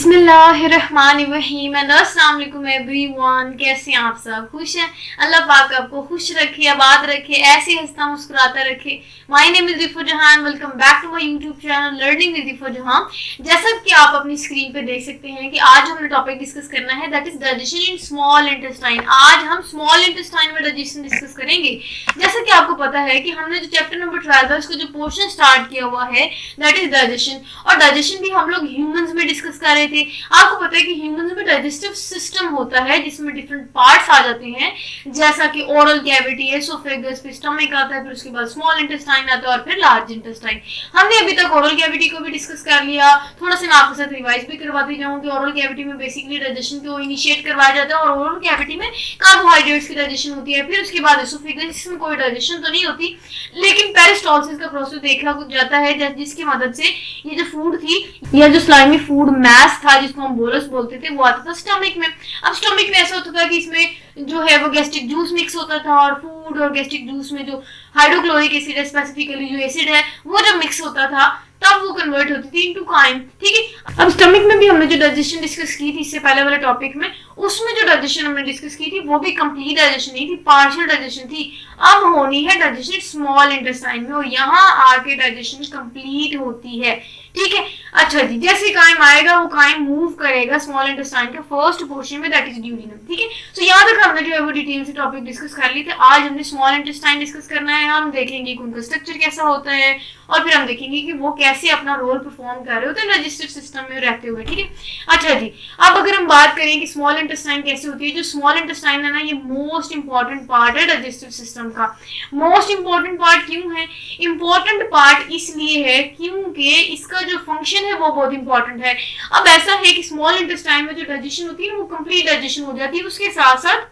बिस्मिल्लाहिर्रहमानिर्रहीम एंड अस्सलाम वालेकुम एवरीवन। कैसे हैं आप सब? खुश हैं? अल्लाह पाक आपको खुश रखे, आबाद रखे, ऐसे हंसता मुस्कुराता रखे। My name is Rifa Jahan. Welcome back to my YouTube channel learning with Rifa Jahan. जैसा कि आप अपनी स्क्रीन पे देख सकते हैं कि आज हमने टॉपिक डिस्कस करना है, that is digestion in small intestine. आज हम स्मॉल इंटेस्टाइन में डाइजेशन डिस्कस करेंगे। जैसा कि आपको पता है कि हमने जो चैप्टर नंबर 12 है उसका जो पोर्शन स्टार्ट किया हुआ है दैट इज डाइजेशन, और डाइजेशन भी हम लोग ह्यूमंस में डिस्कस कर रहे थे। आपको पता है कि ह्यूमंस में डाइजेस्टिव सिस्टम होता है जिसमें डिफरेंट पार्ट्स आ जाते हैं, जैसा कि ओरल कैविटी, एसोफेगस, फिर स्टमक आता है, फिर उसके बाद स्मॉल इंटेस्टाइन आता है और फिर लार्ज इंटेस्टाइन। हमने अभी तक ओरल कैविटी को भी डिस्कस कर लिया। थोड़ा सा मैं आपके साथ रिवाइज भी करवाती जाऊँ कि ओरल कैविटी में बेसिकली डाइजेशन को इनिशिएट करवाया जाता है और ओरल कैविटी में कार्बोहाइड्रेट्स की डाइजेशन होती है। फिर उसके बाद एसोफेगस, जिसमें कोई डाइजेशन तो नहीं होती लेकिन पेरिस्टालसिस का प्रोसेस देखा जाता है, जिसकी मदद से ये जो फूड थी या जो स्लाइमी फूड मैस था जिसको हम बोलस बोलते थे वो आता था स्टमक में। अब स्टमक में ऐसा होता था कि इसमें जो है वो गैस्ट्रिक जूस मिक्स होता था और फूड और गैस्ट्रिक जूस में जो हाइड्रोक्लोरिक एसिड है, स्पेसिफिकली जो एसिड है वो जब मिक्स होता था तब वो कन्वर्ट होती थी इनटू काइम। ठीक है, अब स्टमक में भी हमने जो डाइजेशन डिस्कस की थी इससे पहले वाले टॉपिक में, उसमें जो डाइजेशन हमने डिस्कस की थी वो भी कंप्लीट डाइजेशन नहीं थी, पार्शियल डाइजेशन थी। अब होनी है डाइजेशन स्मॉल इंटेस्टाइन में और यहाँ आके डाइजेशन कंप्लीट होती है। ठीक है, अच्छा जी, जैसे काइम आएगा वो काइम मूव करेगा स्मॉल इंटेस्टाइन के फर्स्ट पोर्शन में, दैट इज ड्यूडेनम। ठीक है, तो यहाँ तक हमने जो है वो डिटेल से टॉपिक डिस्कस कर ली थे। आज हमने स्मॉल इंटेस्टाइन डिस्कस करना है। हम देखेंगे कि उनका स्ट्रक्चर कैसा होता है और फिर हम देखेंगे कि वो कैसे अपना रोल परफॉर्म कर रहे होते हैं डाइजेस्टिव सिस्टम में रहते हुए। ठीक है, अच्छा जी, अब अगर हम बात करें कि स्मॉल इंटेस्टाइन कैसे होती है, जो स्मॉल इंटेस्टाइन है ना ये मोस्ट इंपॉर्टेंट पार्ट है डाइजेस्टिव सिस्टम का। मोस्ट इंपॉर्टेंट पार्ट क्यों है? इंपॉर्टेंट पार्ट इसलिए है क्योंकि इसका जो फंक्शन है वो बहुत इंपॉर्टेंट है। अब ऐसा है कि स्मॉल इंटेस्टाइन में जो डाइजेशन होती है वो कंप्लीट डाइजेशन हो जाती है। उसके साथ साथ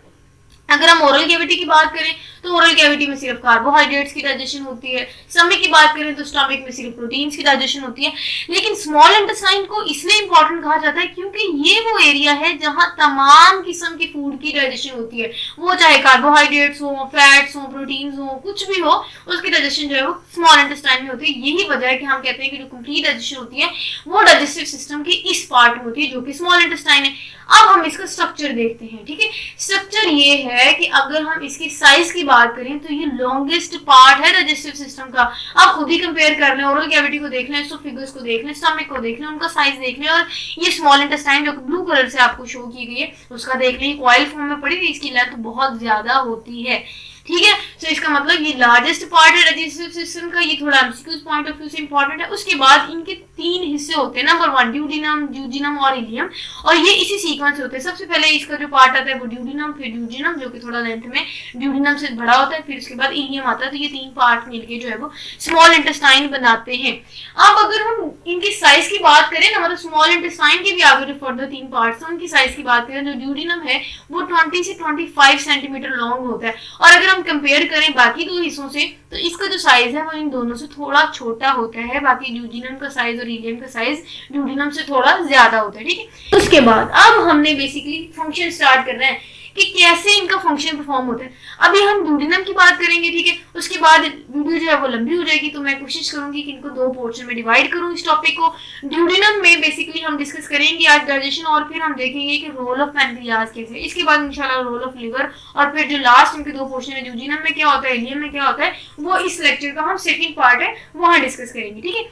अगर हम ओरल कैविटी की बात करें तो ओरल कैविटी में सिर्फ कार्बोहाइड्रेट्स की डाइजेशन होती है। स्टमक की बात करें तो स्टमक में सिर्फ प्रोटीन्स की डाइजेशन होती है। लेकिन स्मॉल इंटेस्टाइन को इसलिए इंपॉर्टेंट कहा जाता है क्योंकि ये वो एरिया है जहां तमाम किस्म के फूड की डाइजेशन होती है, वो चाहे कार्बोहाइड्रेट्स हो, फैट्स हो, प्रोटीन्स हो, कुछ भी हो, उसकी डाइजेशन जो है वो स्मॉल इंटेस्टाइन में होती है। यही वजह है कि हम कहते हैं कि जो कंप्लीट डाइजेशन होती है वो डाइजेस्टिव सिस्टम के इस पार्ट में होती है जो कि स्मॉल इंटेस्टाइन है। अब हम इसका स्ट्रक्चर देखते हैं। ठीक है, स्ट्रक्चर ये है कि अगर हम इसकी साइज की बात करें तो ये लॉन्गेस्ट पार्ट है डाइजेस्टिव सिस्टम का। आप खुद ही कंपेयर कर लें, ओरल कैविटी को देख लें, एसोफेगस को देख लें, स्टमक को देख लें, उनका साइज देख लें, और ये स्मॉल इंटेस्टाइन जो ब्लू कलर से आपको शो की गई है उसका देख लें। कॉइल फॉर्म में पड़ी थी, इसकी लेंथ बहुत ज्यादा होती है। ठीक है, तो इसका मतलब ये लार्जेस्ट पार्ट है डाइजेस्टिव सिस्टम का। ये थोड़ा एमसीक्यूज पॉइंट ऑफ व्यू से इंपॉर्टेंट है। उसके बाद इनके 3 हिस्से होते हैं, नंबर 1 ड्यूडिनम, ड्यूजिनम और इलियम, और ये इसी सीक्वेंस होते हैं। सबसे पहले इसका जो पार्ट आता है वो ड्यूडिनम, फिर ड्यूजिनम जो कि थोड़ा लेंथ में ड्यूडिनम से बड़ा होता है, फिर उसके बाद इलियम आता है। तो ये 3 पार्ट मिलके जो है वो स्मॉल इंटेस्टाइन बनाते हैं। अब अगर हम इनकी साइज की बात करें ना, मतलब स्मॉल इंटेस्टाइन के भी आगे जो फर्दर 3 पार्ट्स हैं उनकी साइज की बात करें, जो ड्यूडिनम है वो 20 से 25 सेंटीमीटर लॉन्ग होता है। और अगर हम कंपेयर करें बाकी 2 हिस्सों से तो इसका जो साइज है वो इन दोनों से थोड़ा छोटा होता है। बाकी ड्यूजिनम का साइज और इलियम का साइज ड्यूडिनम से थोड़ा ज्यादा होता है। ठीक है, उसके बाद अब हमने बेसिकली फंक्शन स्टार्ट करना है कि कैसे इनका फंक्शन परफॉर्म होता है। अभी हम ड्यूडिनम की बात करेंगे। ठीक है, उसके बाद वीडियो जो है वो लंबी हो जाएगी तो मैं कोशिश करूंगी कि इनको 2 पोर्शन में डिवाइड करूं इस टॉपिक को। ड्यूडिनम में बेसिकली हम डिस्कस करेंगे आज डाइजेशन, और फिर हम देखेंगे कि रोल ऑफ पैनक्रियाज कैसे है। इसके बाद इंशाल्लाह रोल ऑफ लिवर, और फिर जो लास्ट इनके 2 पोर्शन है ड्यूडिनम में क्या होता है, इलियम में क्या होता है, वो इस लेक्चर का हम सेकंड पार्ट है वहां डिस्कस करेंगे। ठीक है,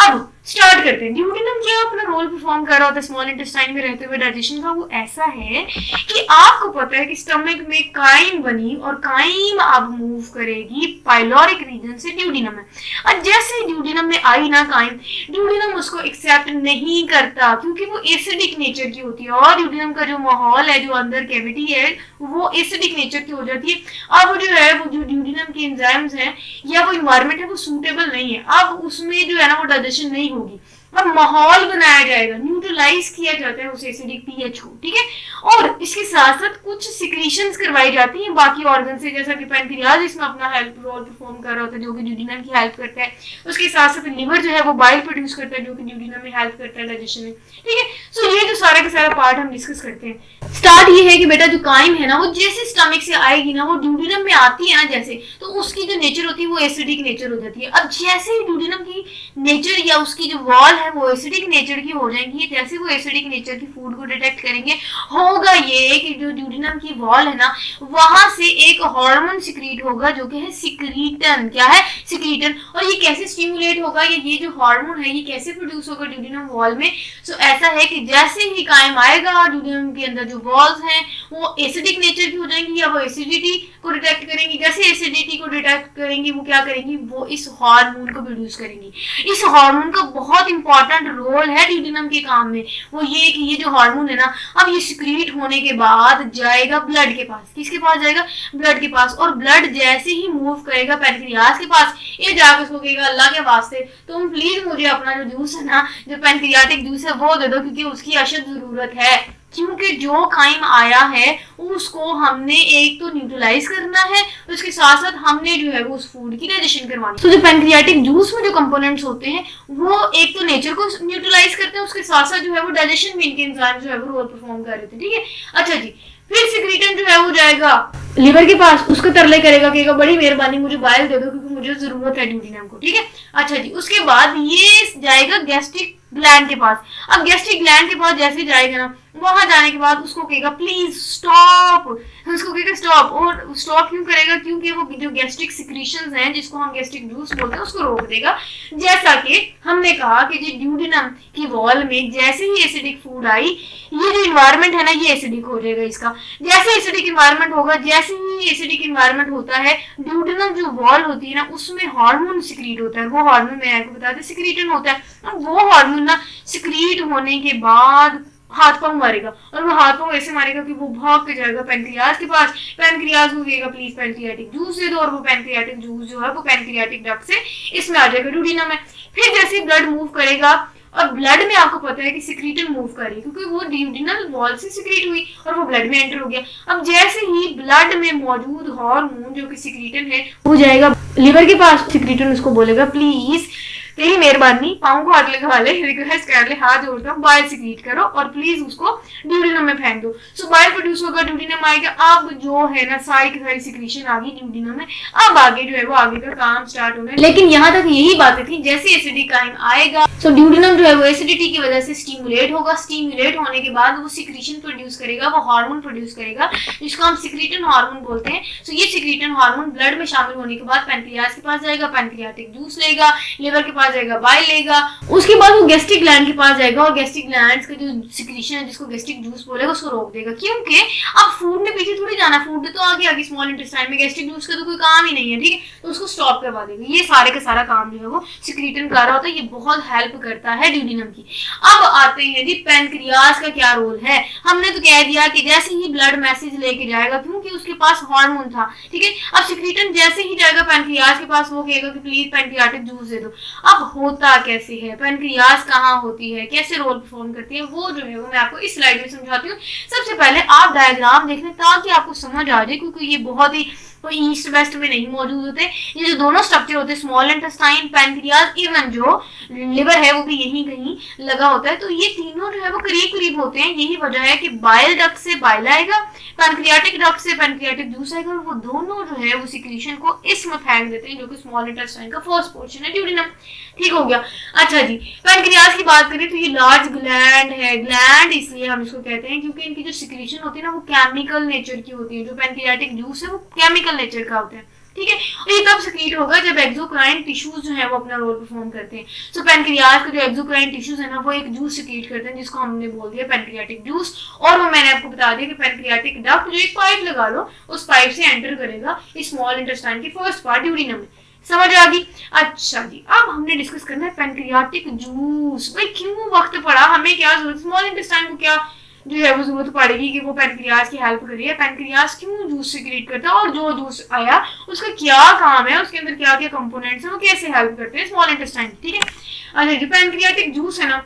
अब स्टार्ट करते हैं। ड्यूडिनम जो अपना रोल परफॉर्म कर रहा होता है स्मॉल इंटेस्टाइन में रहते हुए डाइजेशन का, वो ऐसा है कि आपको पता है कि स्टमक में काइम बनी और काइम अब मूव करेगी पाइलोरिक रीजन से ड्यूडिनम में। और जैसे ड्यूडिनम में आई ना काइम, ड्यूडिनम उसको एक्सेप्ट नहीं करता क्योंकि वो एसिडिक नेचर की होती है और ड्यूडिनम का जो माहौल है, जो अंदर कैविटी है, वो एसिडिक नेचर की हो जाती है। अब जो है वो जो ड्यूडिनम के एंजाइम्स हैं या वो इन्वायरमेंट है वो सूटेबल नहीं है। अब उसमें जो है ना वो डाइजेशन नहीं होगी। अब माहौल बनाया जाएगा, न्यूट्रलाइज किया जाता है उस एसिडिक पीएच को। ठीक है, और इसके साथ साथ कुछ सिक्रीशंस करवाई जाती हैं बाकी ऑर्गन से, जैसा कि पैनक्रियाज इसमें अपना हेल्प रोल परफॉर्म कर रहा होता है जो कि ड्यूडिनम की हेल्प करता है। उसके साथ साथ लिवर जो है वो बाइल प्रोड्यूस करता है जो कि ड्यूडिनम में हेल्प करता है डाइजेशन में। ठीक है, सो ये जो सारा का सारा पार्ट हम डिस्कस करते हैं। स्टार्ट ये है कि बेटा जो काइम है ना वो जैसे स्टमक से आएगी ना, वो ड्यूडिनम में आती है ना जैसे, तो उसकी जो नेचर होती है वो एसिडिक नेचर हो जाती है। अब जैसे ही ड्यूडिनम की नेचर या उसकी जो वॉल है वो एसिडिक नेचर की हो जाएंगी। जैसे वो एसिडिक नेचर की फूड को डिटेक्ट करेंगे, होगा ये कि जो ड्यूडेनम की वॉल है ना, वहां से एक हार्मोन सिक्रीट होगा जो कि है सिक्रीटन। क्या है? सिक्रीटन। और ये कैसे स्टिमुलेट होगा, ये जो हार्मोन है ये कैसे प्रोड्यूस होगा ड्यूडेनम वॉल में? सो ऐसा है कि जैसे ही कायम आएगा, ड्यूडेनम के अंदर जो वॉल्स हैं वो एसिडिक नेचर की हो जाएंगी, या वो एसिडिटी को डिटेक्ट करेंगी। जैसे एसिडिटी को डिटेक्ट करेंगी, वो क्या करेंगी? वो इस हार्मोन को प्रोड्यूस करेंगी। इस हार्मोन का बहुत इंपॉर्टेंट रोल है ड्यूडेनम के काम में। वो ये कि ये जो हार्मोन है ना, अब ये सिक्रीट होने के बाद जाएगा ब्लड के पास। किसके पास जाएगा? ब्लड के पास। और ब्लड जैसे ही मूव करेगा पैनक्रियास के पास, ये जाकर उसको कहेगा अल्लाह के वास्ते तुम प्लीज मुझे अपना जो जूस है ना, जो पैनक्रियाटिक जूस है वो दे दो, क्योंकि उसकी अशद जरूरत है। क्योंकि जो काइम आया है उसको हमने एक तो न्यूट्रलाइज करना है, उसके साथ साथ हमने जो है वो उस फूड की डाइजेशन करवानी है। तो जो पैनक्रियाटिक जूस में जो कंपोनेंट्स होते हैं वो एक तो नेचर को न्यूट्रलाइज करते हैं, उसके साथ साथ जो है वो डाइजेशन में इनके एंजाइम जो है वो रोल परफॉर्म कर रहे थे। ठीक है, अच्छा जी। फिर सिक्रीटन जो है वो जाएगा लिवर के पास, उसको तरले करेगा, कहेगा बड़ी मेहरबानी मुझे बाइल दे दो क्योंकि मुझे जरूरत है ड्यूडेनम को। ठीक है, अच्छा जी। उसके बाद ये जाएगा गैस्ट्रिक ग्लैंड के पास। अब गैस्ट्रिक ग्लैंड के पास जैसे जाएगा ना, वहां जाने के बाद उसको कहेगा प्लीज स्टॉप, उसको कहेगा स्टॉप। और स्टॉप क्यों करेगा? क्योंकि वो जो गैस्ट्रिक सिक्रीशंस हैं जिसको हम गैस्ट्रिक जूस बोलते हैं उसको रोक देगा। जैसा कि हमने कहा कि जो ड्यूडेनम की वॉल में जैसे ही एसिडिक फूड आई, ये जो इन्वायरमेंट है ना ये एसिडिक हो जाएगा इसका। जैसे एसिडिक इन्वायरमेंट होगा, जैसे ही एसिडिक इन्वायरमेंट होता है, ड्यूडेनम जो वॉल होती है ना उसमें हार्मोन सिक्रीट होता है। वो हार्मोन मैं आपको बता दें सिक्रीटन होता है। अब वो हार्मोन ना सिक्रीट होने के बाद हाथ पांव मारेगा, और वो हाथ पांव ऐसे मारेगा कि वो भाग के जाएगा पैनक्रियास के पास। पैनक्रियास को कहेगा प्लीज पैनक्रियाटिक जूस दे दो, और वो पैनक्रियाटिक जूस जो है वो पैनक्रियाटिक डक्ट से इसमें आ जाएगा ड्यूडेनम में। फिर जैसे ब्लड मूव करेगा, और ब्लड में आपको पता है कि सिक्रीटन मूव कर रही है क्योंकि वो ड्यूडेनल वॉल से सिक्रीट हुई और वो ब्लड में एंटर हो गया। अब जैसे ही ब्लड में मौजूद हार्मोन जो कि सिक्रीटन है वो जाएगा लिवर के पास। सिक्रीटन उसको बोलेगा प्लीज तेरी मेहरबानी पाँव को हाथ लगा ले, रिक्वेस्ट कर ले, हाथ जोड़ता हूँ, बाइल सिक्रीट करो और प्लीज उसको ड्यूडेनम में फेंक दो। सो बाइल प्रोड्यूस होगा, ड्यूडेनम आएगा। अब जो है ना सारी सिक्रीशन आ गई ड्यूडेनम में। अब आगे जो है वो आगे का काम स्टार्ट होना है। लेकिन यहाँ तक यही बातें थी, जैसे एसिडिक टाइम आएगा सो ड्यूडेनम जो है वो एसिडिटी की वजह से स्टिमुलेट होगा। स्टिमुलेट होने के बाद वो सिक्रीशन प्रोड्यूस करेगा, वो हार्मोन प्रोड्यूस करेगा जिसको हम सिक्रीटन हार्मोन बोलते हैं। सो ये सिक्रीटन हार्मोन ब्लड में शामिल होने के बाद पैनक्रियास के पास जाएगा, पैनक्रियाटिक जूस लेगा, लिवर के पास जाएगा, बाइल लेगा। उसके बाद वो गैस्ट्रिक ग्लैंड के पास जाएगा और गैस्ट्रिक ग्लैंड का जो सिक्रीशन है जिसको गैस्ट्रिक जूस बोलेगा उसको रोक देगा। क्योंकि अब फूड ने पीछे थोड़ी जाना, फूड तो आगे आगे स्मॉल इंटेस्टाइन में, गैस्ट्रिक जूस का तो कोई काम ही नहीं है। ठीक है, तो उसको स्टॉप करवा देगा। ये सारे का सारा काम जो है वो सिक्रीटन कर रहा होता है। ये बहुत हेल्प करता है ड्यूडेनम की। अब आते हैं जी पैनक्रियास का क्या रोल है। हमने तो कह दिया कि जैसे ही ब्लड मैसेज लेके जाएगा क्योंकि उसके पास हार्मोन था। ठीक है, अब सिक्रीटन जैसे ही जाएगा पैनक्रियास के पास, वो कहेगा कि प्लीज पैनक्रियाटिक जूस दे दो। अब होता कैसे है, पैनक्रियास कहाँ होती है, कैसे रोल परफॉर्म करती है, वो जो है वो मैं आपको इस स्लाइड में समझाती हूँ। सबसे पहले आप डायग्राम देख लें ताकि आपको समझ आ जाए, क्योंकि ये बहुत ही कोई ईस्ट वेस्ट में नहीं मौजूद होते। ये जो दोनों स्ट्रक्चर होते हैं स्मॉल इंटेस्टाइन, पैनक्रियास, इवन जो लिवर है वो भी यहीं कहीं लगा होता है। तो ये तीनों जो है वो करीब करीब होते हैं। यही वजह है कि बाइल डक्ट से बाइल आएगा, पैनक्रियाटिक डक्ट से पैनक्रियाटिक जूस आएगा, और वो दोनों जो है वो सिक्रीशन को इसमें फेंक देते हैं जो कि स्मॉल इंटेस्टाइन का फर्स्ट पोर्शन है, ड्यूडेनम। ठीक हो गया। अच्छा जी, पैनक्रियास की बात करें तो ये लार्ज ग्लैंड है। ग्लैंड इसलिए हम इसको कहते हैं क्योंकि इनकी जो सिक्रीशन होती है ना वो केमिकल नेचर की होती है। जो पैनक्रियाटिक जूस है वो केमिकल नेचर का होता है। ठीक है, और ये तब सिक्रीट होगा जब एक्सोक्राइन टिश्यूज जो है वो अपना रोल परफॉर्म करते हैं। सो पैनक्रियास के जो एक्सोक्राइन टिश्यूज है ना वो एक जूस सिक्रीट करते हैं जिसको हमने बोल दिया पैनक्रियाटिक जूस। और वो मैंने आपको बता दिया कि पैनक्रियाटिक डक्ट जो एक पाइप लगा लो उस पाइप से एंटर करेगा इस स्मॉल इंटेस्टाइन की फर्स्ट पार्ट ड्यूडेनम में। समझ आ गई? अच्छा जी, अब हमने डिस्कस करना है पैनक्रियाटिक जूस। भाई क्यों वक्त पड़ा, हमें क्या जरूरत, स्मॉल इंटेस्टाइन को क्या जो है वो जरूरत पड़ेगी कि वो पैनक्रियास की हेल्प करिए। पैनक्रियास क्यों जूस सिक्रीट करता है और जो जूस आया उसका क्या काम है, उसके अंदर क्या क्या कंपोनेंट्स हैं, वो कैसे हेल्प करते हैं स्मॉल इंटेस्टाइन। ठीक है, अच्छा जो पैनक्रियाटिक जूस है ना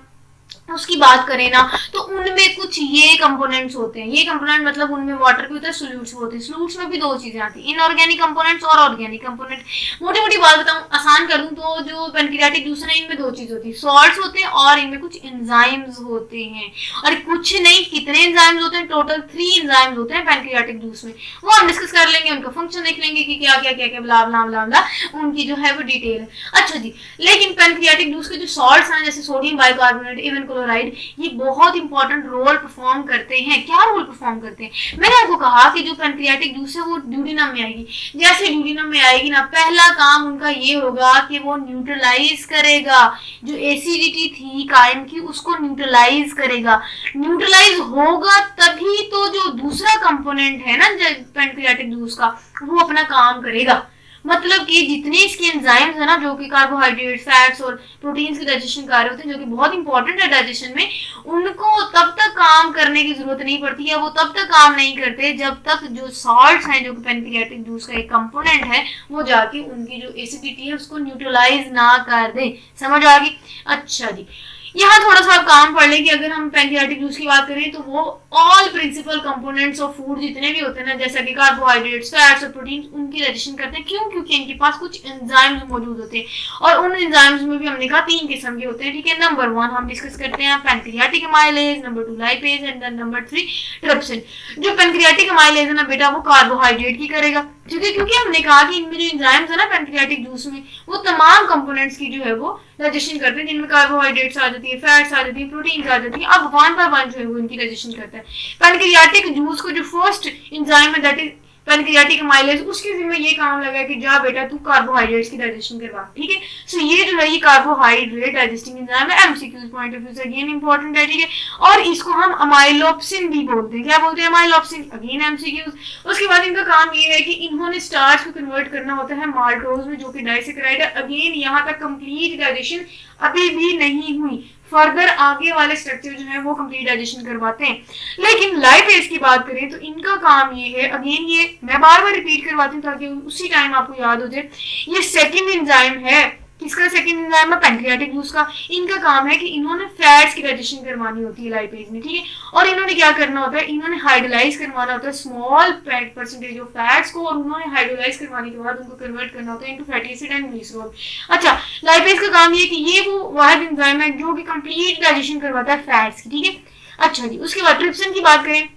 उसकी बात करें ना तो उनमें कुछ ये कंपोनेंट्स होते हैं। ये कंपोनेंट मतलब उनमें वाटर के होता है, सोल्यूट्स होते हैं। सोल्यूट्स में भी दो चीजें आती हैं, इनऑर्गेनिक कंपोनेंट्स और ऑर्गेनिक कंपोनेंट। मोटी मोटी बात बताऊं, आसान करूं तो जो पैनक्रियाटिक जूस है इनमें दो चीज होती है, सॉल्ट्स होते हैं और इनमें कुछ एंजाइम्स होते हैं। और कुछ नहीं, कितने एंजाइम्स होते हैं, टोटल 3 एंजाइम्स होते हैं पैनक्रियाटिक जूस में। वो हम डिस्कस कर लेंगे, उनका फंक्शन देख लेंगे कि क्या क्या क्या क्या ब्ला ब्ला ब्ला ब्ला, उनकी जो है वो डिटेल है। अच्छा जी, लेकिन पैनक्रियाटिक जूस के जो सॉल्ट्स हैं जैसे सोडियम बाइकार्बोनेट, इवन क्लोराइड, ये बहुत इंपॉर्टेंट रोल परफॉर्म करते हैं। क्या रोल परफॉर्म करते हैं? मैंने आपको कहा कि जो पैनक्रियाटिक जूस है वो ड्यूडेनम में आएगी। जैसे ड्यूडेनम में आएगी ना, पहला काम उनका ये होगा कि वो न्यूट्रलाइज करेगा, जो एसिडिटी थी कायम की उसको न्यूट्रलाइज करेगा। न्यूट्रलाइज होगा तभी तो जो दूसरा कंपोनेंट है ना पैनक्रियाटिक जूस का, वो अपना काम करेगा। मतलब कि जितने इसके एंजाइम्स है ना, जो कि कार्बोहाइड्रेट, फैट्स और प्रोटीन्स के डाइजेशन कार्य होते हैं, जो कि बहुत इंपॉर्टेंट है डाइजेशन में, उनको तब तक काम करने की जरूरत नहीं पड़ती है, वो तब तक काम नहीं करते जब तक जो सॉल्ट्स हैं, जो कि पैनक्रियाटिक जूस का एक कंपोनेंट है, वो जाके उनकी जो एसिडिटी है उसको न्यूट्रलाइज ना कर दे। समझ आ गई? अच्छा जी, यहाँ थोड़ा सा काम पढ़ लें कि अगर हम पैनक्रियाटिक जूस की बात करें तो वो all principal components of food जितने भी होते हैं ना, जैसा कि कार्बोहाइड्रेट्स, फैट्स और प्रोटीन, उनकी डाइजेशन करते हैं। क्यों? क्योंकि इनके पास कुछ एंजाइम्स मौजूद होते हैं, और उन एंजाइम्स में भी हमने कहा 3 किस्म के होते हैं। ठीक है, नंबर 1 हम डिस्कस करते हैं pancreatic amylase, number 2 lipase and then number 3 trypsin. जो पैनक्रियाटिक एमाइलेज है ना बेटा, वो कार्बोहाइड्रेट की करेगा, ठीक है, क्योंकि हमने कहा कि इनमें जो एंजाइम्स है ना पैनक्रियाटिक जूस में, वो तमाम कंपोनेंट्स की जो है वो डाइजेशन करते हैं, जिनमें कार्बोहाइड्रेट्स आ जाती है, फैट्स आ जाती है, प्रोटीन आ जाती है। अब 1 बाय 1 जो है वो इनकी डाइजेशन करता है। पैनक्रियाटिक जूस को जो फर्स्ट एंजाइम है दैट इज पैनक्रियाटिक एमाइलेज, उसके जिम्मे ये काम लगा कि जा बेटा तू कार्बोहाइड्रेट्स की डाइजेशन करवा। ठीक है, सो ये जो है ये कार्बोहाइड्रेट डाइजेस्टिंग एंजाइम है। एमसीक्यूज पॉइंट ऑफ व्यू से अगेन इंपॉर्टेंट है। ठीक है, और इसको हम अमाइलोप्सिन भी बोलते हैं। क्या बोलते हैं? अमाइलोप्सिन। Again MCQs. उसके बाद इनका काम ये है कि इन्होंने स्टार्च को कन्वर्ट करना होता है माल्टोज में, जो कि डाइसेक्राइड है। अगेन यहाँ तक कंप्लीट डाइजेशन अभी भी नहीं हुई, फर्दर आगे वाले स्ट्रक्चर जो है वो कंप्लीट डाइजेशन करवाते हैं। लेकिन लाइपेज की बात करें तो इनका काम ये है, अगेन ये मैं बार बार रिपीट करवाती हूँ ताकि उसी टाइम आपको याद हो जाए, ये सेकंड एंजाइम है। किसका सेकंड एंजाइम है? पैनक्रियाटिक जूस का। इनका काम है कि इन्होंने फैट्स की डाइजेशन करवानी होती है लाइपेज में। ठीक है, और इन्होंने क्या करना होता है, इन्होंने हाइड्रोलाइज करवाना होता है स्मॉल परसेंटेज ऑफ फैट्स को, और उन्होंने हाइड्रोलाइज करवाने के बाद उनको कन्वर्ट करना होता है into fatty acid and glycerol. अच्छा, लाइपेज का काम ये कि ये वो वाहिद एंजाइम है जो कि कंप्लीट डाइजेशन करवाता है फैट्स की। ठीक है, अच्छा जी, उसके बाद ट्रिप्सिन की बात करें,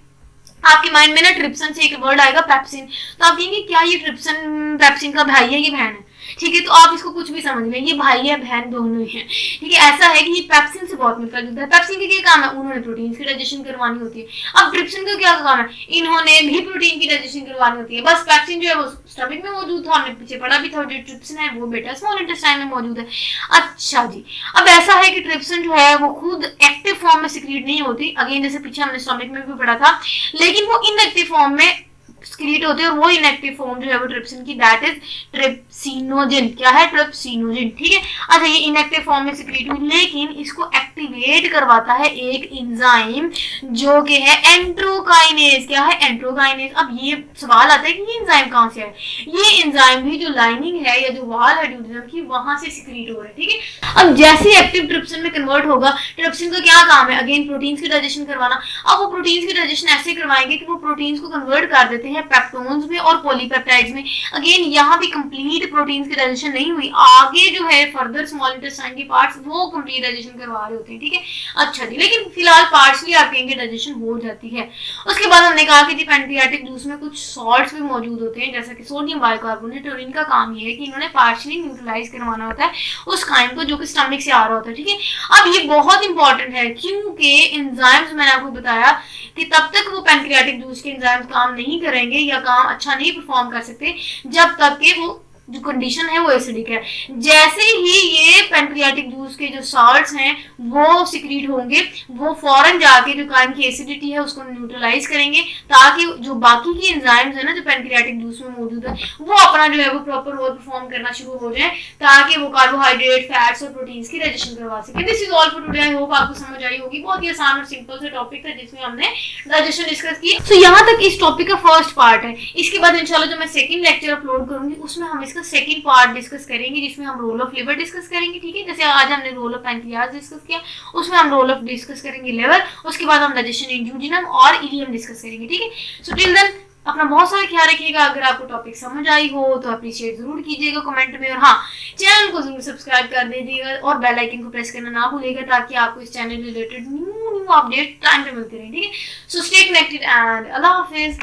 आपके माइंड में ना ट्रिप्सिन से एक वर्ड आएगा पेप्सिन, तो आप कहेंगे क्या ये ट्रिप्सिन पेप्सिन का भाई है, ये बहन है? ठीक है, तो आप इसको कुछ भी समझ लें, ये भाई है बहन दोनों ही हैं। ठीक है, ऐसा है कि ये पेप्सिन से बहुत मिलता जुलता है। पेप्सिन का क्या काम है? उन्होंने प्रोटीन की डाइजेशन करवानी होती है। अब ट्रिप्सिन का क्या काम है? इन्होंने भी प्रोटीन की डाइजेशन करवानी होती है। बस पेप्सिन जो है वो स्टमक में मौजूद था, हमने पीछे पढ़ा भी था, जो ट्रिप्सिन है वो बेटा स्मॉल इंटेस्टाइन में मौजूद है। अच्छा जी, अब ऐसा है कि ट्रिप्सिन जो है वो खुद एक्टिव फॉर्म में सिक्रीट नहीं होती, अगेन जैसे पीछे हमने स्टमक में भी पढ़ा था, लेकिन वो इनएक्टिव फॉर्म में सिक्रीट होते हैं, और वो इनएक्टिव फॉर्म जो है वो ट्रिप्सिन की दैट इज ट्रिप्सिनोजिन। क्या है? ट्रिप्सिनोजिन। ठीक है, अच्छा ये इनएक्टिव फॉर्म में सिक्रीट हुई, लेकिन इसको एक्टिवेट करवाता है एक एंजाइम जो कि है एंट्रोकाइनेज। क्या है? एंट्रोकाइनेज। अब ये सवाल आता है कि ये एंजाइम कहां से है? ये एंजाइम भी जो लाइनिंग है या जो वॉल है ड्यूडेनम की, वहां से सिक्रीट हो रहा है। ठीक है, अब जैसे एक्टिव ट्रिप्सिन में कन्वर्ट होगा, ट्रिप्सिन का क्या काम है? अगेन प्रोटीन्स की डाइजेशन करवाना। अब वो प्रोटीन्स की डाइजेशन ऐसे करवाएंगे कि वो प्रोटीन्स को कन्वर्ट कर देते हैं पेप्टोन्स में और पॉलीपेप्टाइड्स में। अगेन यहाँ भी कंप्लीट प्रोटीन्स की डाइजेशन नहीं हुई, आगे जो है फर्दर स्मॉल इंटेस्टाइन के पार्ट्स वो कंप्लीट डाइजेशन करवा रहे होते हैं। ठीक है, अच्छा जी, लेकिन फिलहाल पार्शली आप कहेंगे डाइजेशन हो जाती है। उसके बाद हमने कहा कि पैनक्रियाटिक जूस में कुछ सॉल्ट्स भी मौजूद होते हैं, जैसा कि सोडियम बाइकार्बोनेट, और इनका काम ये है कि इन्होंने पार्शली न्यूट्रलाइज करवाना होता है उस काइम को जो कि स्टमक से आ रहा होता है। ठीक है, अब ये बहुत इंपॉर्टेंट है क्योंकि एंजाइम्स मैंने आपको बताया कि तब तक वो पैनक्रियाटिक जूस के एंजाइम्स काम नहीं करेंगे या काम अच्छा नहीं परफॉर्म कर सकते जब तक कि वो जो कंडीशन है वो एसिडिक है। जैसे ही ये पैनक्रियाटिक जूस के जो सॉल्ट्स हैं वो सिक्रीट होंगे, वो फौरन जाके जो काइम की एसिडिटी है उसको न्यूट्रलाइज करेंगे, ताकि जो बाकी की एंजाइम्स है ना जो पैनक्रियाटिक जूस में मौजूद है वो अपना जो है वो प्रॉपर रोल परफॉर्म करना शुरू हो जाए, ताकि वो कार्बोहाइड्रेट, फैट्स और प्रोटीन्स की डाइजेशन करवा सके। This is all for today. I hope आपको समझ आई होगी। बहुत ही आसान और सिंपल सा टॉपिक था जिसमें हमने डाइजेशन डिस्कस की। तो यहाँ तक इस टॉपिक का फर्स्ट पार्ट है। इसके बाद इंशाल्लाह जो मैं सेकंड लेक्चर अपलोड करूंगी उसमें हम इसका सेकंड पार्ट डिस्कस करेंगे, जिसमें हम रोल ऑफ लिवर डिस्कस करेंगे। ठीक है। जैसे आज हमने रोल ऑफ पैंक्रियाज डिस्कस किया, उसमें हम रोल ऑफ डिस्कस करेंगे लिवर, उसके बाद हम डाइजेशन इन ड्यूडेनम और इलियम डिस्कस करेंगे, ठीक है। सो टिल देन अपना बहुत सारा ख्याल रखिएगा। अगर आपको टॉपिक समझ आई हो तो अप्रिशिएट जरूर कीजिएगा कमेंट में, और हाँ, चैनल को जरूर सब्सक्राइब कर दीजिएगा और बेल आइकन को प्रेस करना ना भूलिएगा, ताकि आपको इस channel related new update time पे मिलते रहे, ठीक है। So stay connected and Allah Hafiz.